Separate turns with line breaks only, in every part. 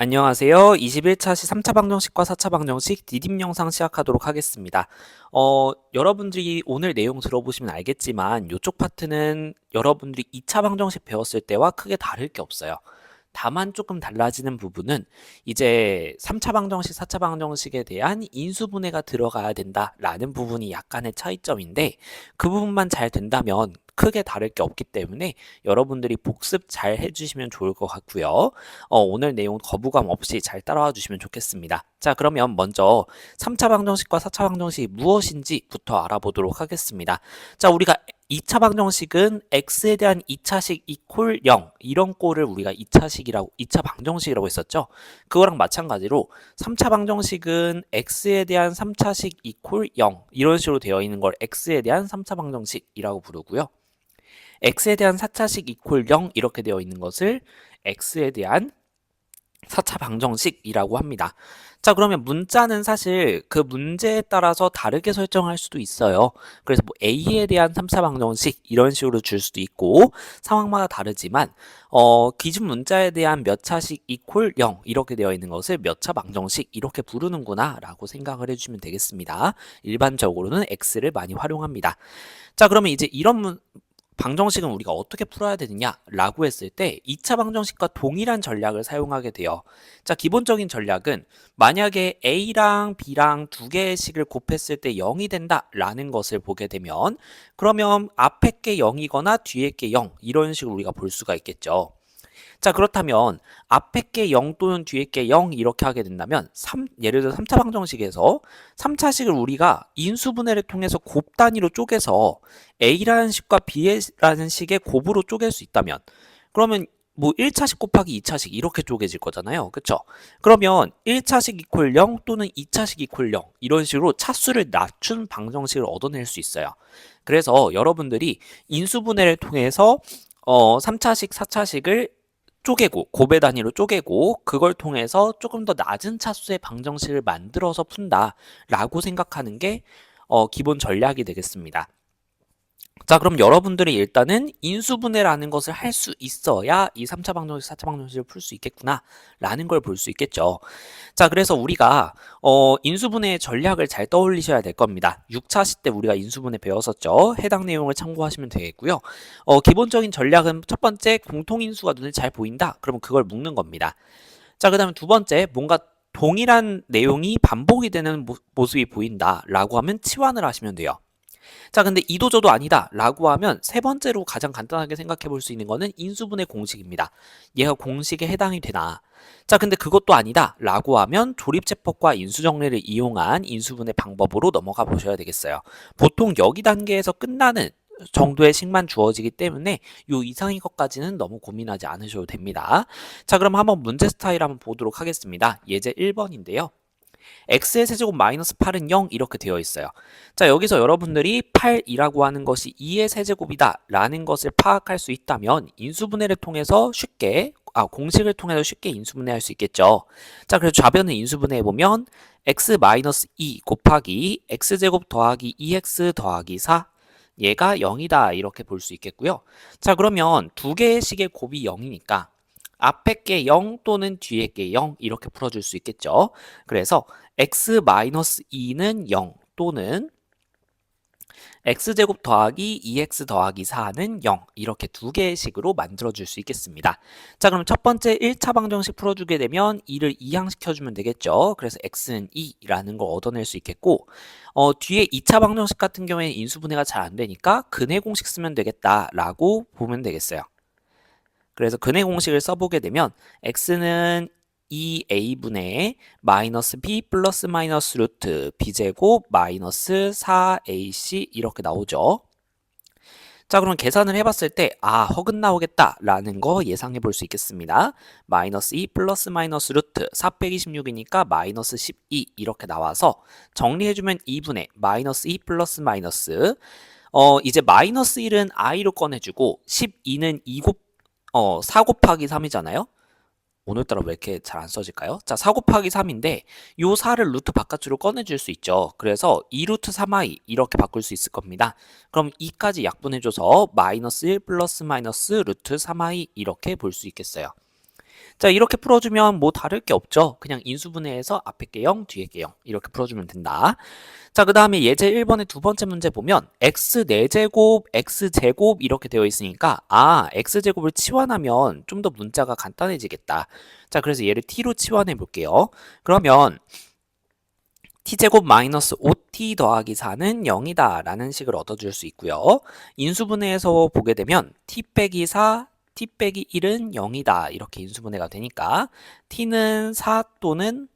안녕하세요. 21차 시 3차 방정식과 4차 방정식 디딤 영상 시작하도록 하겠습니다. 여러분들이 오늘 내용 들어보시면 알겠지만 이쪽 파트는 여러분들이 2차 방정식 배웠을 때와 크게 다를 게 없어요. 다만 조금 달라지는 부분은 이제 3차 방정식, 4차 방정식에 대한 인수분해가 들어가야 된다라는 부분이 약간의 차이점인데 그 부분만 잘 된다면 크게 다를 게 없기 때문에 여러분들이 복습 잘 해주시면 좋을 것 같고요. 오늘 내용 거부감 없이 잘 따라와 주시면 좋겠습니다. 자, 그러면 먼저 3차 방정식과 4차 방정식이 무엇인지부터 알아보도록 하겠습니다. 자, 우리가 2차 방정식은 x에 대한 2차식 이퀄 0 이런 꼴을 우리가 2차 방정식이라고 했었죠. 그거랑 마찬가지로 3차 방정식은 x에 대한 3차식 이퀄 0 이런 식으로 되어 있는 걸 x에 대한 3차 방정식이라고 부르고요. x에 대한 4차식 이퀄 0 이렇게 되어 있는 것을 x에 대한 4차 방정식이라고 합니다. 자, 그러면 문자는 사실 그 문제에 따라서 다르게 설정할 수도 있어요. 그래서 뭐 A에 대한 3차 방정식 이런 식으로 줄 수도 있고 상황마다 다르지만 기준 문자에 대한 몇 차식 이퀄 0 이렇게 되어 있는 것을 몇 차 방정식 이렇게 부르는구나 라고 생각을 해주시면 되겠습니다. 일반적으로는 X를 많이 활용합니다. 자, 그러면 이제 이런 방정식은 우리가 어떻게 풀어야 되느냐라고 했을 때 2차 방정식과 동일한 전략을 사용하게 돼요. 자, 기본적인 전략은 만약에 A랑 B랑 두 개의 식을 곱했을 때 0이 된다라는 것을 보게 되면 그러면 앞에 게 0이거나 뒤에 게 0 이런 식으로 우리가 볼 수가 있겠죠. 자, 그렇다면 앞에 게 0 또는 뒤에 게 0 이렇게 하게 된다면 예를 들어 3차 방정식에서 3차식을 우리가 인수분해를 통해서 곱 단위로 쪼개서 A라는 식과 B라는 식의 곱으로 쪼갤 수 있다면 그러면 뭐 1차식 곱하기 2차식 이렇게 쪼개질 거잖아요. 그쵸? 그러면 1차식 이퀄 0 또는 2차식 이퀄 0 이런 식으로 차수를 낮춘 방정식을 얻어낼 수 있어요. 그래서 여러분들이 인수분해를 통해서 3차식, 4차식을 쪼개고 곱의 단위로 쪼개고 그걸 통해서 조금 더 낮은 차수의 방정식을 만들어서 푼다라고 생각하는 게 기본 전략이 되겠습니다. 자, 그럼 여러분들이 일단은 인수분해라는 것을 할 수 있어야 이 3차 방정식, 4차 방정식을 풀 수 있겠구나 라는 걸 볼 수 있겠죠. 자, 그래서 우리가 인수분해의 전략을 잘 떠올리셔야 될 겁니다. 6차시 때 우리가 인수분해 배웠었죠. 해당 내용을 참고하시면 되겠고요. 기본적인 전략은 첫 번째, 공통인수가 눈에 잘 보인다. 그러면 그걸 묶는 겁니다. 자, 그 다음에 두 번째, 뭔가 동일한 내용이 반복이 되는 모습이 보인다라고 하면 치환을 하시면 돼요. 자, 근데 이도저도 아니다 라고 하면 세 번째로 가장 간단하게 생각해 볼 수 있는 거는 인수분해 공식입니다. 얘가 공식에 해당이 되나? 자, 근데 그것도 아니다 라고 하면 조립제법과 인수정리를 이용한 인수분해 방법으로 넘어가 보셔야 되겠어요. 보통 여기 단계에서 끝나는 정도의 식만 주어지기 때문에 요 이상인 것까지는 너무 고민하지 않으셔도 됩니다. 자, 그럼 한번 문제 스타일 한번 보도록 하겠습니다. 예제 1번인데요. x의 세제곱 마이너스 8은 0 이렇게 되어 있어요. 자, 여기서 여러분들이 8이라고 하는 것이 2의 세제곱이다 라는 것을 파악할 수 있다면 인수분해를 통해서 공식을 통해서 쉽게 인수분해할 수 있겠죠. 자, 그래서 좌변을 인수분해해보면 x 마이너스 2 곱하기 x제곱 더하기 2x 더하기 4 얘가 0이다 이렇게 볼 수 있겠고요. 자, 그러면 두 개의 식의 곱이 0이니까 앞에 게 0 또는 뒤에 게 0 이렇게 풀어줄 수 있겠죠. 그래서 x-2는 0 또는 x제곱 더하기 2x 더하기 4는 0 이렇게 두 개의 식으로 만들어줄 수 있겠습니다. 자, 그럼 첫 번째 1차 방정식 풀어주게 되면 2를 이항시켜주면 되겠죠. 그래서 x는 2라는 걸 얻어낼 수 있겠고 뒤에 2차 방정식 같은 경우에는 인수분해가 잘 안 되니까 근해 공식 쓰면 되겠다라고 보면 되겠어요. 그래서 근해 공식을 써보게 되면 x는 2a분의 마이너스 b 플러스 마이너스 루트 b제곱 마이너스 4ac 이렇게 나오죠. 자, 그럼 계산을 해봤을 때 어긋나오겠다 라는 거 예상해 볼 수 있겠습니다. 마이너스 2 플러스 마이너스 루트 4 26이니까 마이너스 12 이렇게 나와서 정리해주면 2분의 마이너스 2 플러스 마이너스 이제 마이너스 1은 i로 꺼내주고 12는 4 곱하기 3이잖아요. 오늘따라 왜 이렇게 잘 안 써질까요? 자, 4 곱하기 3인데 요 4를 루트 바깥으로 꺼내줄 수 있죠. 그래서 2루트 3i 이렇게 바꿀 수 있을 겁니다. 그럼 2까지 약분해줘서 마이너스 1 플러스 마이너스 루트 3i 이렇게 볼 수 있겠어요. 자, 이렇게 풀어주면 뭐 다를 게 없죠. 그냥 인수분해해서 앞에 게 0, 뒤에 게 0 이렇게 풀어주면 된다. 자, 그 다음에 예제 1번의 두 번째 문제 보면 x 4제곱, x제곱 이렇게 되어 있으니까 x제곱을 치환하면 좀 더 문자가 간단해지겠다. 자, 그래서 얘를 t로 치환해 볼게요. 그러면 t제곱 마이너스 5t 더하기 4는 0이다 라는 식을 얻어줄 수 있고요. 인수분해해서 보게 되면 t 빼기 4, t 빼기 1은 0이다 이렇게 인수분해가 되니까 t는 4 또는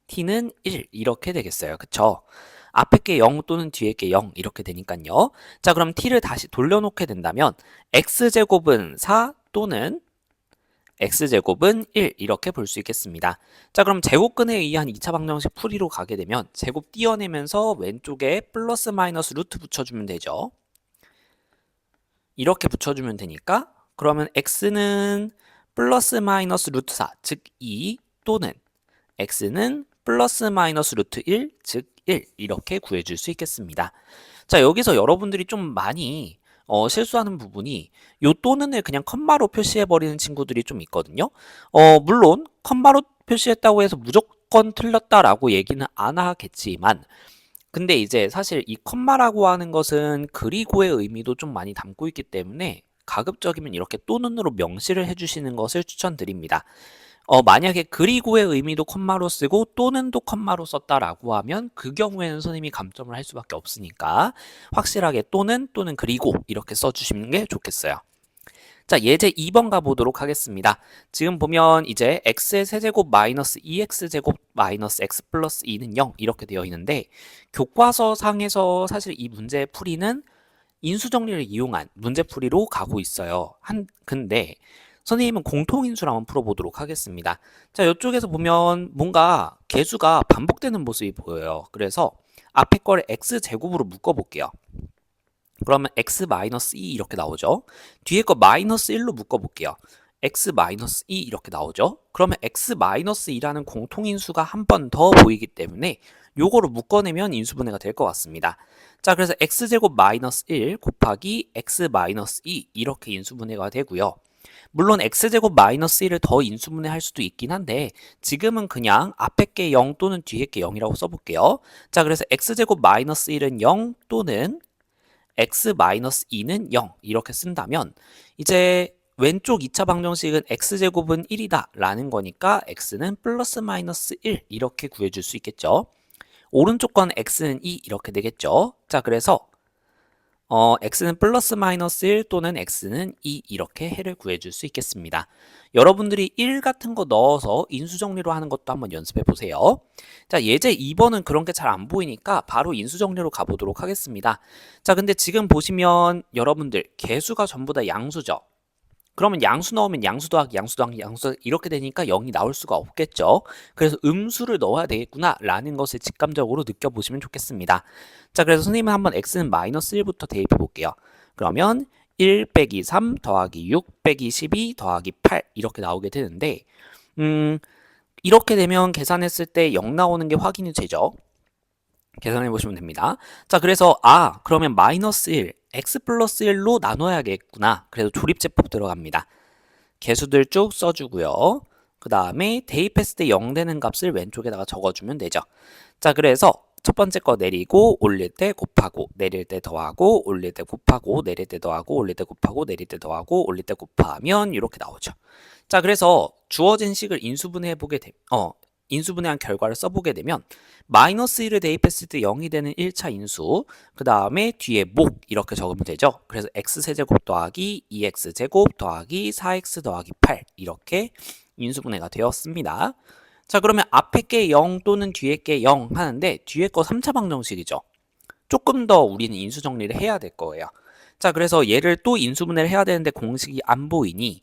t는 1 이렇게 되겠어요. 그쵸? 앞에 게 0 또는 뒤에 게 0 이렇게 되니까요. 자, 그럼 t를 다시 돌려놓게 된다면 x제곱은 4 또는 x제곱은 1 이렇게 볼 수 있겠습니다. 자, 그럼 제곱근에 의한 2차 방정식 풀이로 가게 되면 제곱 띄어내면서 왼쪽에 플러스 마이너스 루트 붙여주면 되죠. 이렇게 붙여주면 되니까 그러면 x는 플러스 마이너스 루트 4, 즉 2 또는 x는 플러스 마이너스 루트 1, 즉 1 이렇게 구해줄 수 있겠습니다. 자, 여기서 여러분들이 좀 많이 실수하는 부분이 요 또는을 그냥 컴마로 표시해버리는 친구들이 좀 있거든요. 물론 컴마로 표시했다고 해서 무조건 틀렸다라고 얘기는 안 하겠지만 근데 이제 사실 이 컴마라고 하는 것은 그리고의 의미도 좀 많이 담고 있기 때문에 가급적이면 이렇게 또는으로 명시를 해주시는 것을 추천드립니다. 만약에 그리고의 의미도 컴마로 쓰고 또는도 컴마로 썼다라고 하면 그 경우에는 선생님이 감점을 할 수밖에 없으니까 확실하게 또는 그리고 이렇게 써주시는 게 좋겠어요. 자, 예제 2번 가보도록 하겠습니다. 지금 보면 이제 x의 세제곱 마이너스 2x제곱 마이너스 x 플러스 2는 0 이렇게 되어 있는데 교과서 상에서 사실 이 문제의 풀이는 인수정리를 이용한 문제풀이로 가고 있어요. 근데 선생님은 공통인수를 한번 풀어보도록 하겠습니다. 자, 이쪽에서 보면 뭔가 개수가 반복되는 모습이 보여요. 그래서 앞에 거를 x제곱으로 묶어볼게요. 그러면 x-2 이렇게 나오죠. 뒤에 거 마이너스 1로 묶어볼게요. x-2 이렇게 나오죠. 그러면 x-2라는 공통인수가 한 번 더 보이기 때문에 요거로 묶어내면 인수분해가 될 것 같습니다. 자, 그래서 x제곱 마이너스 1 곱하기 x-2 이렇게 인수분해가 되고요. 물론 x제곱 마이너스 1을 더 인수분해 할 수도 있긴 한데 지금은 그냥 앞에 게 0 또는 뒤에 게 0이라고 써볼게요. 자, 그래서 x제곱 마이너스 1은 0 또는 x-2는 0 이렇게 쓴다면 이제 왼쪽 2차 방정식은 x제곱은 1이다 라는 거니까 x는 플러스 마이너스 1 이렇게 구해줄 수 있겠죠. 오른쪽 건 x는 2 이렇게 되겠죠. 자, 그래서 x는 플러스 마이너스 1 또는 x는 2 이렇게 해를 구해줄 수 있겠습니다. 여러분들이 1 같은 거 넣어서 인수정리로 하는 것도 한번 연습해 보세요. 자, 예제 2번은 그런 게 잘 안 보이니까 바로 인수정리로 가보도록 하겠습니다. 자, 근데 지금 보시면 여러분들 개수가 전부 다 양수죠. 그러면 양수 넣으면 양수 더하기 양수 더하기 양수 이렇게 되니까 0이 나올 수가 없겠죠. 그래서 음수를 넣어야 되겠구나 라는 것을 직감적으로 느껴보시면 좋겠습니다. 자, 그래서 선생님은 한번 x는 마이너스 1부터 대입해 볼게요. 그러면 1 빼기 3 더하기 6 빼기 12 더하기 8 이렇게 나오게 되는데 이렇게 되면 계산했을 때 0 나오는 게 확인이 되죠. 계산해 보시면 됩니다. 자, 그래서 그러면 마이너스 1 x 플러스 1로 나눠야겠구나. 그래서 조립제법 들어갑니다. 개수들 쭉 써주고요. 그 다음에 대입했을 때 0 되는 값을 왼쪽에다가 적어주면 되죠. 자, 그래서 첫 번째 거 내리고 올릴 때 곱하고 내릴 때 더하고 올릴 때 곱하고 내릴 때 더하고 올릴 때 곱하고 내릴 때 더하고 올릴 때 곱하면 이렇게 나오죠. 자, 그래서 주어진 식을 인수분해한 결과를 써보게 되면 마이너스 1을 대입했을 때 0이 되는 1차 인수 그 다음에 뒤에 목 이렇게 적으면 되죠. 그래서 x세제곱 더하기 2x제곱 더하기 4x 더하기 8 이렇게 인수분해가 되었습니다. 자, 그러면 앞에 게 0 또는 뒤에 게 0 하는데 뒤에 거 3차 방정식이죠. 조금 더 우리는 인수정리를 해야 될 거예요. 자, 그래서 얘를 또 인수분해를 해야 되는데 공식이 안 보이니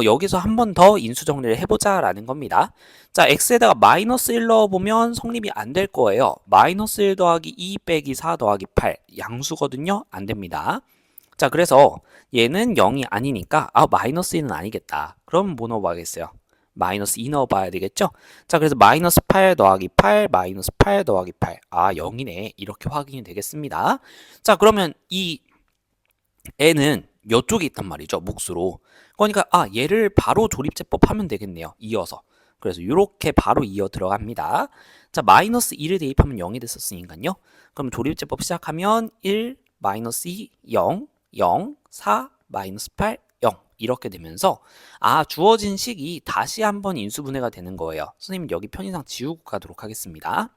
여기서 한 번 더 인수정리를 해보자 라는 겁니다. 자, x에다가 마이너스 1 넣어보면 성립이 안 될 거예요. 마이너스 1 더하기 2 빼기 4 더하기 8 양수거든요. 안 됩니다. 자, 그래서 얘는 0이 아니니까 마이너스 2는 아니겠다. 그럼 뭐 넣어봐야겠어요? 마이너스 2 넣어봐야 되겠죠? 자, 그래서 마이너스 8 더하기 8 마이너스 8 더하기 8 0이네 이렇게 확인이 되겠습니다. 자, 그러면 이 n은 이쪽에 있단 말이죠. 몫으로. 그러니까 얘를 바로 조립제법 하면 되겠네요. 이어서. 그래서 이렇게 바로 이어 들어갑니다. 자, 마이너스 2를 대입하면 0이 됐었으니까요. 그럼 조립제법 시작하면 1, 마이너스 2, 0, 0, 4, 마이너스 8, 0 이렇게 되면서 주어진 식이 다시 한번 인수분해가 되는 거예요. 선생님 여기 편의상 지우고 가도록 하겠습니다.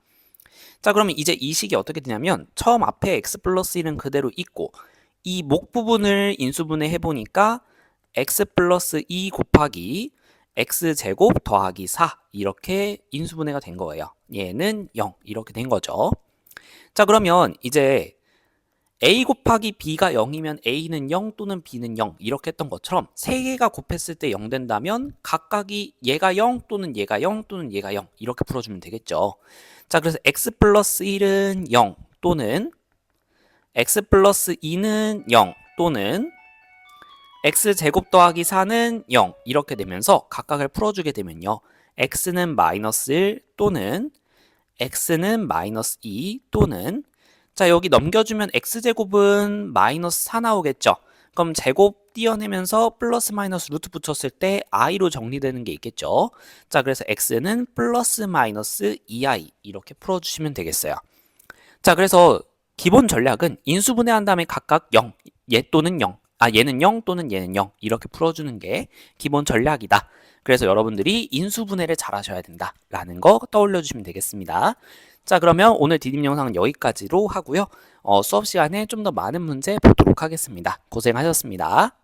자, 그러면 이제 이 식이 어떻게 되냐면 처음 앞에 x 플러스 1은 그대로 있고 이 목 부분을 인수분해 해보니까 x 플러스 2 곱하기 x제곱 더하기 4 이렇게 인수분해가 된 거예요. 얘는 0 이렇게 된 거죠. 자, 그러면 이제 a 곱하기 b가 0이면 a는 0 또는 b는 0 이렇게 했던 것처럼 세 개가 곱했을 때 0 된다면 각각이 얘가 0 또는 얘가 0 또는 얘가 0 이렇게 풀어주면 되겠죠. 자, 그래서 x 플러스 1은 0 또는 x 플러스 2는 0 또는 x제곱 더하기 4는 0 이렇게 되면서 각각을 풀어주게 되면요. x는 마이너스 1 또는 x는 마이너스 2 또는 자, 여기 넘겨주면 x제곱은 마이너스 4 나오겠죠. 그럼 제곱 띄어내면서 플러스 마이너스 루트 붙였을 때 i로 정리되는 게 있겠죠. 자, 그래서 x는 플러스 마이너스 2i 이렇게 풀어주시면 되겠어요. 자, 그래서 기본 전략은 인수분해한 다음에 각각 0, 얘 또는 0, 얘는 0 또는 얘는 0 이렇게 풀어주는 게 기본 전략이다. 그래서 여러분들이 인수분해를 잘 하셔야 된다라는 거 떠올려 주시면 되겠습니다. 자, 그러면 오늘 디딤 영상은 여기까지로 하고요. 수업 시간에 좀 더 많은 문제 보도록 하겠습니다. 고생하셨습니다.